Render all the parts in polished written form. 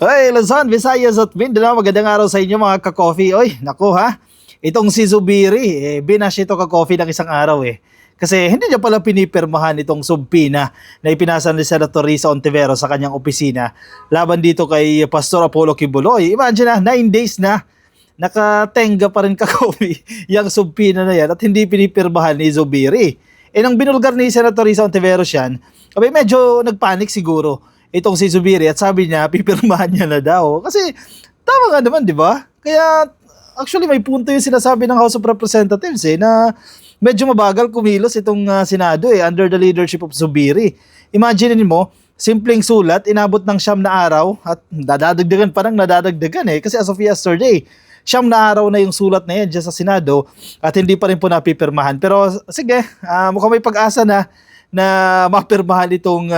Hey, Luzon, Visayas at Mindanao, magandang araw sa inyo mga ka-coffee. Oy, naku ha, itong si Zubiri, binash ito ka-coffee ng isang araw Kasi hindi niya pala pinipirmahan itong subpina na ipinasa ni Senator Risa Ontiveros sa kanyang opisina laban dito kay Pastor Apollo Kibuloy. Imagine na, 9 days na, nakatenga pa rin ka-coffee yung subpina na yan at hindi pinipirmahan ni Zubiri. Nang binulgar ni Senator Risa Ontiveros yan, abay medyo nagpanik siguro itong si Zubiri at sabi niya pipirmahan niya na daw. Kasi tama nga naman, di ba? Kaya actually may punto yung sinasabi ng House of Representatives na medyo mabagal kumilos itong Senado under the leadership of Zubiri. Imagine mo, simpleng sulat, inabot ng 9 na araw at nadadagdagan pa ng nadadagdagan kasi as of yesterday, 9 na araw na yung sulat na yan dyan sa Senado at hindi pa rin po napipirmahan. Pero sige, mukhang may pag-asa na mapirmahan itong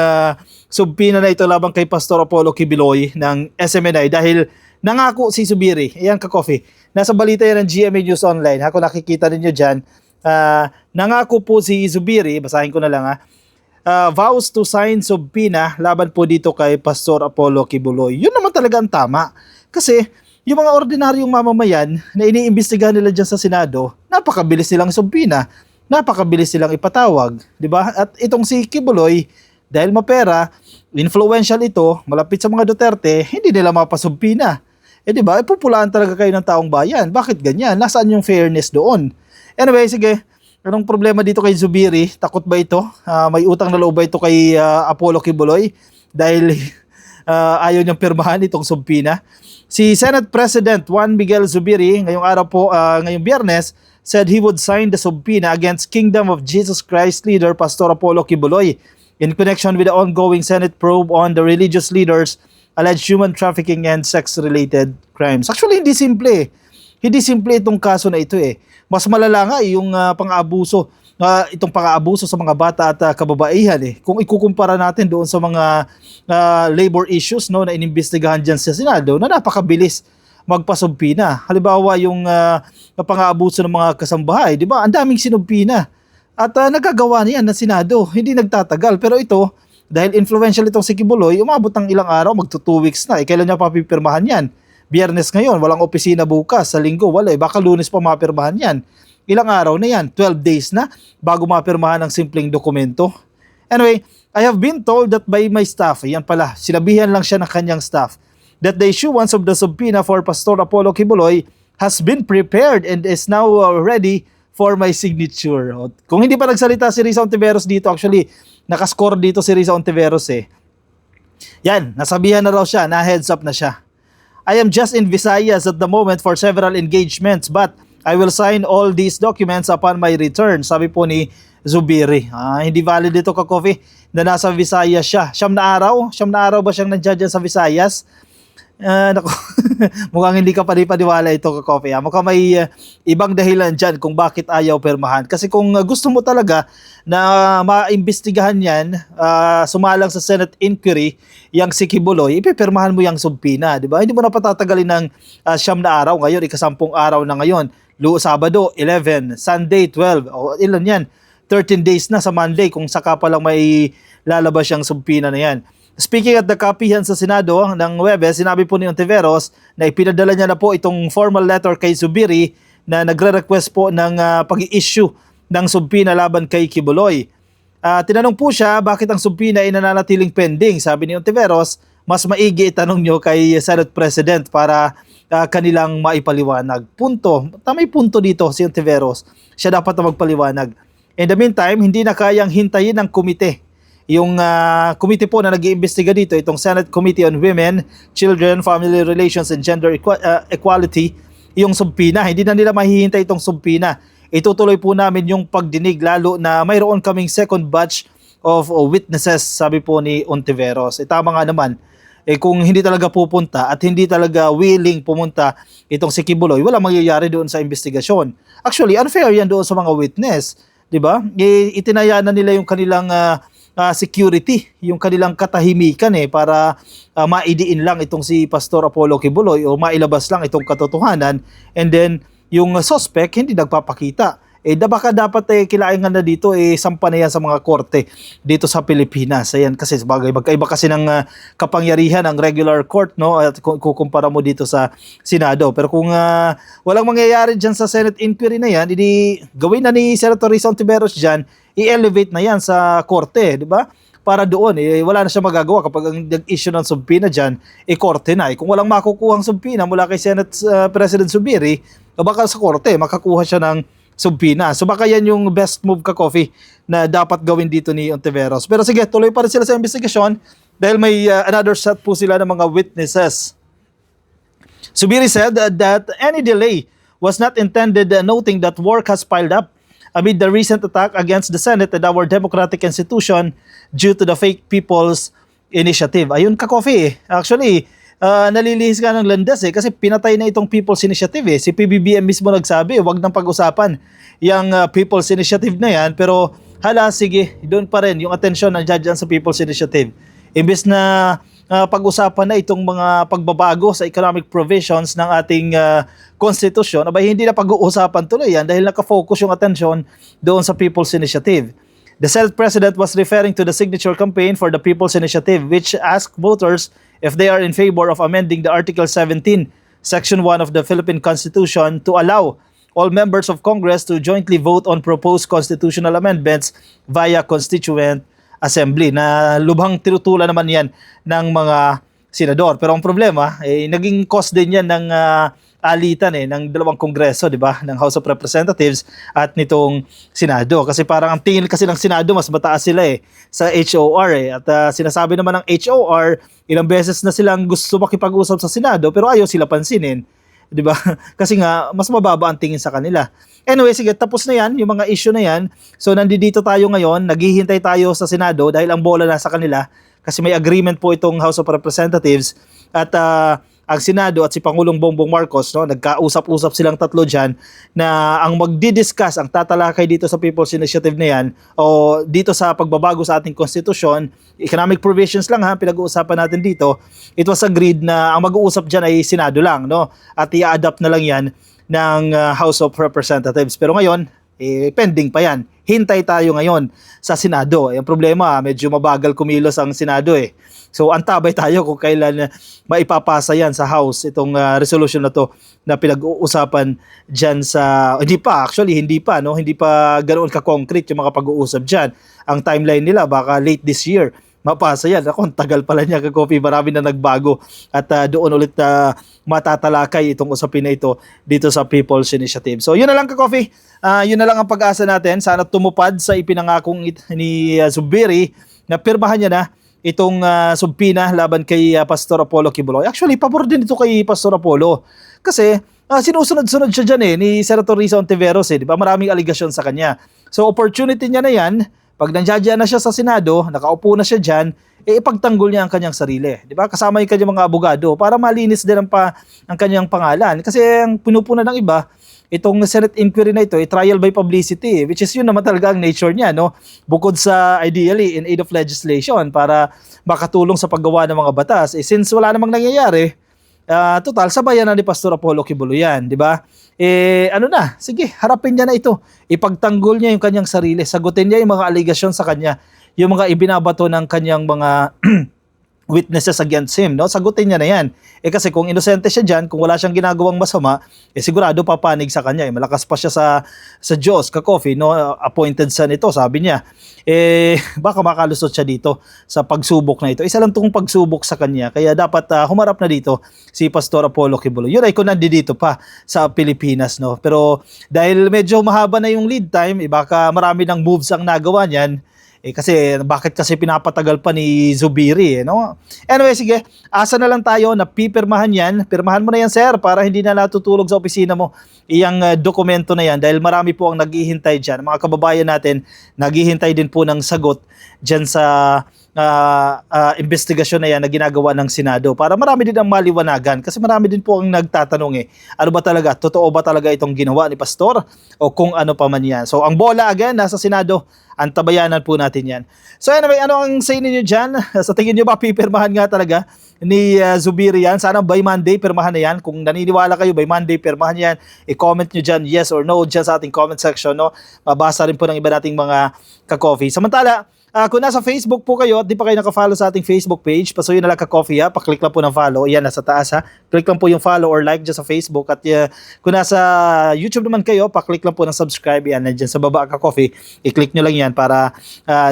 subpina na ito labang kay Pastor Apollo Kibuloy ng SMNI dahil nangako si Zubiri. Ayan ka-coffee. Nasa balita yan ng GMA News Online. Kung nakikita ninyo dyan, nangako po si Zubiri, basahin ko na lang vows to sign subpina laban po dito kay Pastor Apollo Kibuloy. Yun naman talaga ang tama. Kasi yung mga ordinaryong mamamayan na iniimbestigahan nila dyan sa Senado, napakabilis nilang subpina. Napakabilis silang ipatawag, di ba? At itong si Kibuloy, dahil mapera, influential ito, malapit sa mga Duterte, hindi nila mapasumpina. Di ba? Pupulaan talaga kayo ng taong bayan. Bakit ganyan? Nasaan yung fairness doon? Anyway, sige. Anong problema dito kay Zubiri? Takot ba ito? May utang na loob ba ito kay Apollo Kibuloy? Dahil ayaw niyang pirmahan itong sumpina. Si Senate President Juan Miguel Zubiri, ngayong araw po, ngayong Biyernes, said he would sign the subpoena against Kingdom of Jesus Christ leader Pastor Apollo Kibuloy in connection with the ongoing Senate probe on the religious leaders' alleged human trafficking and sex-related crimes. Actually, hindi simple. Hindi simple itong kaso na ito Mas malala nga yung pang-aabuso, itong pang-aabuso sa mga bata at kababaihan Kung ikukumpara natin doon sa mga labor issues na inimbestigahan dyan sa Senado na napakabilis magpasumpina. Halimbawa yung pang-aabuso ng mga kasambahay, di ba? Ang daming sinumpina. At nagagawa niyan ng Senado, hindi nagtatagal. Pero ito, dahil influential itong si Kibuloy, umabot ng ilang araw, magto 2 weeks na. Kailan niya papipirmahan yan? Biyernes ngayon, walang opisina bukas. Sa linggo, wala Baka Lunes pa mapirmahan yan. Ilang araw na yan? 12 days na bago mapirmahan ng simpleng dokumento. Anyway, I have been told that by my staff, yan pala, sinabihan lang siya ng kanyang staff, that the issuance of the subpoena for Pastor Apollo Kibuloy has been prepared and is now ready for my signature. Kung hindi pa nagsalita si Risa Ontiveros dito, actually, nakascore dito si Risa Ontiveros Yan, nasabihan na raw siya, na heads up na siya. I am just in Visayas at the moment for several engagements, but I will sign all these documents upon my return, sabi po ni Zubiri. Hindi valid ito ka-coffee na nasa Visayas siya. 9 na araw ba siyang nandiyan sa Visayas? Naku, mukhang hindi ka panipaniwala ito ka-coffee. Mukhang may ibang dahilan dyan kung bakit ayaw pirmahan. Kasi kung gusto mo talaga na maimbestigahan yan, sumalang sa Senate inquiry, yung si Kibuloy, ipipirmahan mo yung subpina, di ba? Hindi mo na patatagalin ng 9 na araw ngayon, 10 araw na ngayon. Sabado, 11, Sunday, 12, o ilan yan? 13 days na sa Monday kung saka pa lang may lalabas yung subpina na yan. Speaking at the kapihan sa Senado ng Huwebes, sinabi po ni Ontiveros na ipinadala niya na po itong formal letter kay Zubiri na nagre-request po ng pag-i-issue ng subpina laban kay Kibuloy. Tinanong po siya bakit ang subpina ay nananatiling pending. Sabi ni Ontiveros, mas maigi itanong nyo kay Senate President para kanilang maipaliwanag. Punto. May punto dito si Ontiveros. Siya dapat na magpaliwanag. In the meantime, hindi na kayang hintayin ng komite. Yung committee po na nag-iimbestiga dito, itong Senate Committee on Women, Children, Family Relations, and Gender Equality, yung subpina. Hindi na nila mahihintay itong subpina. Itutuloy po namin yung pagdinig lalo na mayroon kaming second batch of witnesses, sabi po ni Ontiveros. Tama nga naman, kung hindi talaga pupunta at hindi talaga willing pumunta itong si Kibuloy, wala mangyayari doon sa investigasyon. Actually, unfair yan doon sa mga witness. Diba? Itinaya na nila yung kanilang security, yung kanilang katahimikan para maidiin lang itong si Pastor Apollo Kibuloy o mailabas lang itong katotohanan, and then yung suspect hindi nagpapakita. baka dapat kilaingan na dito, sampa na yan sa mga korte dito sa Pilipinas. Ayan, kasi sabagay, magkaiba kasi ng kapangyarihan ng regular court, no? At kukumpara mo dito sa Senado. Pero kung walang mangyayari dyan sa Senate inquiry na yan, gawin na ni Senator Risa Hontiveros dyan, i-elevate na yan sa korte, di ba? Para doon, wala na siya magagawa kapag ang nag-issue ng subpoena dyan, korte na. Kung walang makukuhang subpoena mula kay Senate President Zubiri, baka sa korte, makakuha siya ng subpoena. So baka yan yung best move ka-coffee na dapat gawin dito ni Hontiveros. Pero sige, tuloy pa rin sila sa investigasyon dahil may another set po sila ng mga witnesses. Zubiri said that any delay was not intended, noting that work has piled up amid the recent attack against the Senate and our democratic institution due to the fake People's Initiative. Ayun ka-coffee. Actually, nalilihis ka ng landas kasi pinatay na itong People's Initiative. Si PBBM mismo nagsabi, wag nang pag-usapan yung People's Initiative na yan, pero hala, sige, doon pa rin yung atensyon nandiyan sa People's Initiative. Imbes na pag-usapan na itong mga pagbabago sa economic provisions ng ating konstitusyon, abay hindi na pag-uusapan tuloy yan dahil nakafocus yung atensyon doon sa People's Initiative. The Senate President was referring to the signature campaign for the People's Initiative, which asked voters if they are in favor of amending the Article 17, Section 1 of the Philippine Constitution to allow all members of Congress to jointly vote on proposed constitutional amendments via Constituent Assembly, na lubhang tinutulan naman yan ng mga senador. Pero ang problema, naging cause din yan ng alitan ng dalawang kongreso, di ba? Ng House of Representatives at nitong Senado. Kasi parang ang tingin kasi ng Senado, mas mataas sila sa HOR. At sinasabi naman ng HOR, ilang beses na silang gusto makipag-usap sa Senado, pero ayaw sila pansinin. Di ba? Kasi nga, mas mababa ang tingin sa kanila. Anyway, sige, tapos na yan, yung mga issue na yan. So, nandito tayo ngayon, naghihintay tayo sa Senado dahil ang bola na sa kanila. Kasi may agreement po itong House of Representatives at ang Senado at si Pangulong Bongbong Marcos, no, nagkausap-usap silang tatlo dyan na ang magdidiscuss, ang tatalakay dito sa People's Initiative na yan o dito sa pagbabago sa ating konstitusyon, economic provisions lang pinag-uusapan natin dito. It was agreed na ang mag-uusap dyan ay Senado lang, no, at i-adapt na lang yan ng House of Representatives. Pero ngayon, pending pa yan. Hintay tayo ngayon sa Senado. Ang problema, medyo mabagal kumilos ang Senado So antabay tayo kung kailan maipapasa yan sa House, itong resolution na to na pinag-uusapan dyan sa, hindi pa, no? Hindi pa ganoon ka-concrete yung mga pag-uusap dyan. Ang timeline nila, baka late this year, mapasa yan. Ako, ang tagal pala niya ka-coffee, marami na nagbago. At doon ulit matatalakay itong usapin na ito dito sa People's Initiative. So yun na lang ka-coffee. Yun na lang ang pag-asa natin. Sana tumupad sa ipinangakong ni Zubiri na pirmahan niya na itong subpoena laban kay Pastor Apollo Kibuloy. Actually, pabor din ito kay Pastor Apollo. Kasi sinusunod-sunod siya dyan ni Senator Risa Hontiveros. Di ba? Maraming aligasyon sa kanya. So opportunity niya na yan. Pag nandiyan na siya sa Senado, nakaupo na siya dyan, ipagtanggol niya ang kanyang sarili. Di ba? Kasama yung kanyang mga abogado para malinis din ang kanyang pangalan. Kasi ang pinupuna ng iba, itong Senate inquiry na ito, trial by publicity, which is yun naman talaga ang nature niya, no? Bukod sa ideally in aid of legislation para makatulong sa paggawa ng mga batas. Since wala namang nangyayari, total, sabayan na ni Pastor Apollo Kibuloy yan, di ba? Sige, harapin niya na ito. Ipagtanggol niya yung kanyang sarili. Sagutin niya yung mga aligasyon sa kanya, yung mga ibinabato ng kanyang mga witnesses against him, no? Sagutin niya na yan. Kasi kung inosente siya dyan, kung wala siyang ginagawang masama, sigurado papanig sa kanya. Malakas pa siya sa Diyos, ka-coffee, no? Appointed son ito, sabi niya. Baka makalusot siya dito sa pagsubok na ito. Isa lang itong pagsubok sa kanya, kaya dapat humarap na dito si Pastor Apollo Kibuloy. Yun ay kung nandito pa sa Pilipinas, no? Pero dahil medyo mahaba na yung lead time, baka marami ng moves ang nagawa niyan. Kasi bakit kasi pinapatagal pa ni Zubiri, no? Anyway, sige, asa na lang tayo na pipirmahan yan. Pirmahan mo na yan, sir, para hindi na natutulog sa opisina mo iyang dokumento na yan dahil marami po ang naghihintay dyan. Mga kababayan natin, naghihintay din po ng sagot dyan sa investigasyon na yan na ginagawa ng Senado para marami din ang maliwanagan kasi marami din po ang nagtatanong ano ba talaga, totoo ba talaga itong ginawa ni Pastor o kung ano pa man yan. So ang bola again nasa Senado, antabayanan po natin yan. So anyway, ano ang say ninyo dyan? Sa tingin nyo ba pipirmahan nga talaga ni Zubiri yan? Sana by Monday pirmahan na yan. Kung naniniwala kayo by Monday pirmahan yan, i-comment nyo dyan yes or no dyan sa ating comment section. No? Mabasa rin po ng iba nating mga ka-coffee. Samantala, kung nasa Facebook po kayo at di pa kayo naka-follow sa ating Facebook page, pasuyin na lang ka-coffee ha, paklik lang po ng follow, yan nasa taas ha, click lang po yung follow or like dyan sa Facebook at kung nasa YouTube naman kayo, paklik lang po ng subscribe, yan nandyan sa baba ka-coffee, i-click nyo lang yan para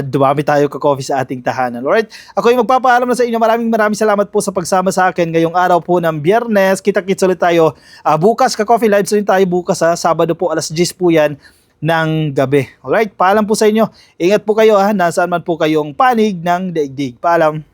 dumami tayo ka-coffee sa ating tahanan. Alright, ako yung magpapaalam na sa inyo, maraming salamat po sa pagsama sa akin ngayong araw po ng Biyernes, kita-kits ulit tayo bukas ka-coffee, live stream tayo bukas ha, Sabado po alas 10 po yan ng gabi. Alright, paalam po sa inyo. Ingat po kayo ha, nasaan man po kayong panig ng daigdig. Paalam.